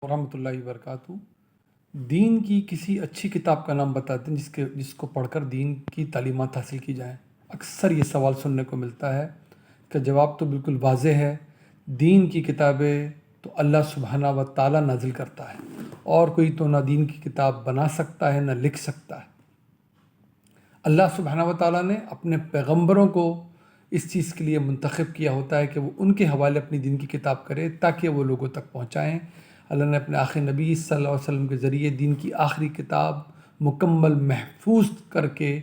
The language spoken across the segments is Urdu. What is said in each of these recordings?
ورحمۃ اللہ وبرکاتہ۔ دین کی کسی اچھی کتاب کا نام بتاتے ہیں جس کو پڑھ کر دین کی تعلیمات حاصل کی جائیں۔ اکثر یہ سوال سننے کو ملتا ہے کہ جواب تو بالکل واضح ہے، دین کی کتابیں تو اللہ سبحانہ و تعالیٰ نازل کرتا ہے، اور کوئی تو نہ دین کی کتاب بنا سکتا ہے نہ لکھ سکتا ہے۔ اللہ سبحانہ و تعالیٰ نے اپنے پیغمبروں کو اس چیز کے لیے منتخب کیا ہوتا ہے کہ وہ ان کے حوالے اپنی دین کی کتاب کرے تاکہ وہ لوگوں تک پہنچائیں۔ اللہ نے اپنے آخری نبی صلی اللہ علیہ وسلم کے ذریعے دین کی آخری کتاب مکمل محفوظ کر کے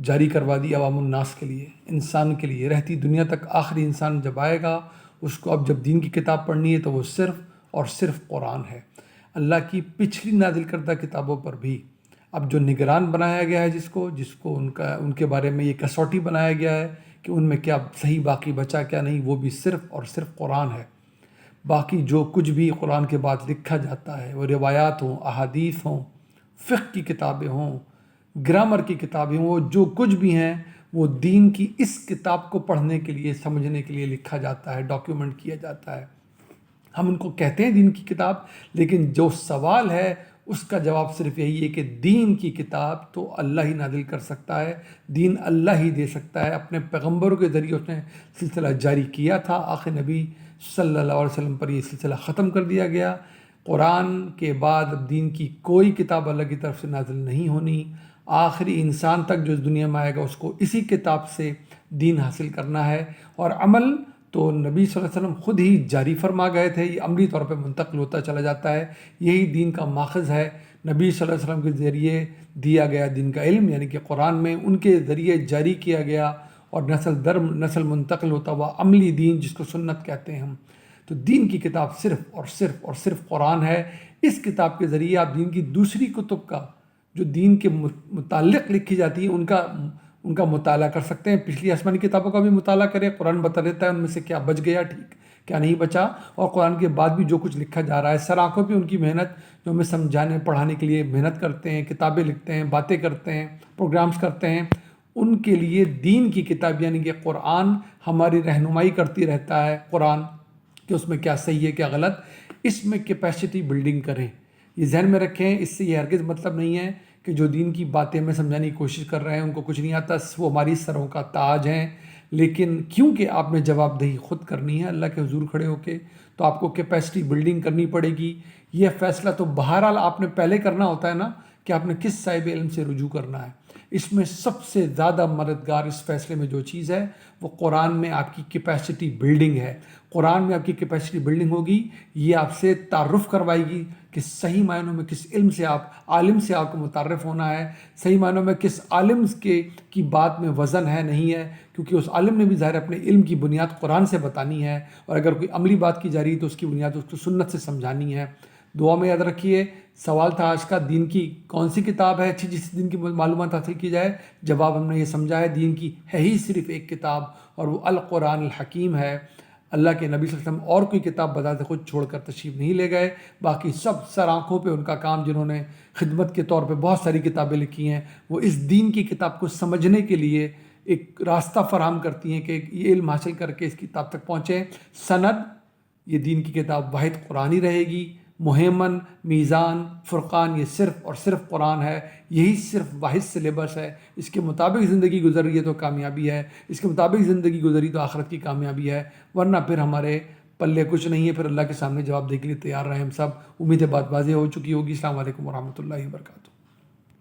جاری کروا دی عوام الناس کے لیے، انسان کے لیے، رہتی دنیا تک آخری انسان جب آئے گا اس کو اب جب دین کی کتاب پڑھنی ہے تو وہ صرف اور صرف قرآن ہے۔ اللہ کی پچھلی نازل کردہ کتابوں پر بھی اب جو نگران بنایا گیا ہے جس کو ان کے بارے میں یہ کسوٹی بنایا گیا ہے کہ ان میں کیا صحیح باقی بچا کیا نہیں، وہ بھی صرف اور صرف قرآن ہے۔ باقی جو کچھ بھی قرآن کے بعد لکھا جاتا ہے، وہ روایات ہوں، احادیث ہوں، فقہ کی کتابیں ہوں، گرامر کی کتابیں ہوں، وہ جو کچھ بھی ہیں وہ دین کی اس کتاب کو پڑھنے کے لیے، سمجھنے کے لیے لکھا جاتا ہے، ڈاکیومنٹ کیا جاتا ہے۔ ہم ان کو کہتے ہیں دین کی کتاب، لیکن جو سوال ہے اس کا جواب صرف یہی ہے کہ دین کی کتاب تو اللہ ہی نازل کر سکتا ہے، دین اللہ ہی دے سکتا ہے۔ اپنے پیغمبروں کے ذریعے اس نے سلسلہ جاری کیا تھا، آخر نبی صلی اللہ علیہ وسلم پر یہ سلسلہ ختم کر دیا گیا۔ قرآن کے بعد اب دین کی کوئی کتاب اللہ کی طرف سے نازل نہیں ہونی۔ آخری انسان تک جو اس دنیا میں آئے گا اس کو اسی کتاب سے دین حاصل کرنا ہے، اور عمل تو نبی صلی اللہ علیہ وسلم خود ہی جاری فرما گئے تھے، یہ عملی طور پہ منتقل ہوتا چلا جاتا ہے۔ یہی دین کا ماخذ ہے، نبی صلی اللہ علیہ وسلم کے ذریعے دیا گیا دین کا علم، یعنی کہ قرآن میں ان کے ذریعے جاری کیا گیا اور نسل در نسل منتقل ہوتا ہوا عملی دین جس کو سنت کہتے ہیں ہم۔ تو دین کی کتاب صرف اور صرف اور صرف قرآن ہے۔ اس کتاب کے ذریعے آپ دین کی دوسری کتب کا جو دین کے متعلق لکھی جاتی ہیں ان کا مطالعہ کر سکتے ہیں۔ پچھلی آسمانی کتابوں کا بھی مطالعہ کریں، قرآن بتا دیتا ہے ان میں سے کیا بچ گیا ٹھیک، کیا نہیں بچا، اور قرآن کے بعد بھی جو کچھ لکھا جا رہا ہے، سر آنکھوں پہ ان کی محنت، جو ہمیں سمجھانے پڑھانے کے لیے محنت کرتے ہیں، کتابیں لکھتے ہیں، باتیں کرتے ہیں، پروگرامز کرتے ہیں، ان کے لیے دین کی کتاب یعنی کہ قرآن ہماری رہنمائی کرتی رہتا ہے۔ قرآن کہ اس میں کیا صحیح ہے کیا غلط، اس میں کیپیسٹی بلڈنگ کریں، یہ ذہن میں رکھیں۔ اس سے یہ ہرگز مطلب نہیں ہے کہ جو دین کی باتیں ہمیں سمجھانے کی کوشش کر رہے ہیں ان کو کچھ نہیں آتا، وہ ہماری سروں کا تاج ہیں، لیکن کیونکہ آپ نے جواب دہی خود کرنی ہے اللہ کے حضور کھڑے ہو کے، تو آپ کو کیپیسٹی بلڈنگ کرنی پڑے گی۔ یہ فیصلہ تو بہرحال آپ نے پہلے کرنا ہوتا ہے نا کہ آپ نے کس صاحب علم سے رجوع کرنا ہے۔ اس میں سب سے زیادہ مددگار اس فیصلے میں جو چیز ہے وہ قرآن میں آپ کی کیپیسٹی بلڈنگ ہے۔ قرآن میں آپ کی کیپیسٹی بلڈنگ ہوگی، یہ آپ سے تعارف کروائے گی کہ صحیح معنوں میں کس علم سے عالم سے آپ کو متعارف ہونا ہے، صحیح معنوں میں کس عالم کی بات میں وزن ہے نہیں ہے، کیونکہ اس عالم نے بھی ظاہر اپنے علم کی بنیاد قرآن سے بتانی ہے، اور اگر کوئی عملی بات کی جا رہی ہے تو اس کی بنیاد اس کو سنت سے سمجھانی ہے۔ دعا میں یاد رکھیے، سوال تھا آج کا دین کی کون سی کتاب ہے اچھی جس سے دین کی معلومات حاصل کی جائے، جواب ہم نے یہ سمجھا ہے دین کی ہے ہی صرف ایک کتاب، اور وہ القرآن الحکیم ہے۔ اللہ کے نبی صلی اللہ علیہ وسلم اور کوئی کتاب بذات خود چھوڑ کر تشریف نہیں لے گئے، باقی سب سر آنکھوں پہ ان کا کام، جنہوں نے خدمت کے طور پہ بہت ساری کتابیں لکھی ہیں، وہ اس دین کی کتاب کو سمجھنے کے لیے ایک راستہ فراہم کرتی ہیں کہ یہ علم حاصل کر کے اس کتاب تک پہنچیں۔ سند، یہ دین کی کتاب واحد قرآن ہی رہے گی۔ مہمن، میزان، فرقان، یہ صرف اور صرف قرآن ہے، یہی صرف واحد سلیبس ہے۔ اس کے مطابق زندگی گزر رہی ہے تو کامیابی ہے، اس کے مطابق زندگی گزری تو آخرت کی کامیابی ہے، ورنہ پھر ہمارے پلے کچھ نہیں ہے، پھر اللہ کے سامنے جواب دے کے لیے تیار رہیں ہم سب۔ امید ہے بات واضح ہو چکی ہوگی۔ السلام علیکم ورحمۃ اللہ وبرکاتہ۔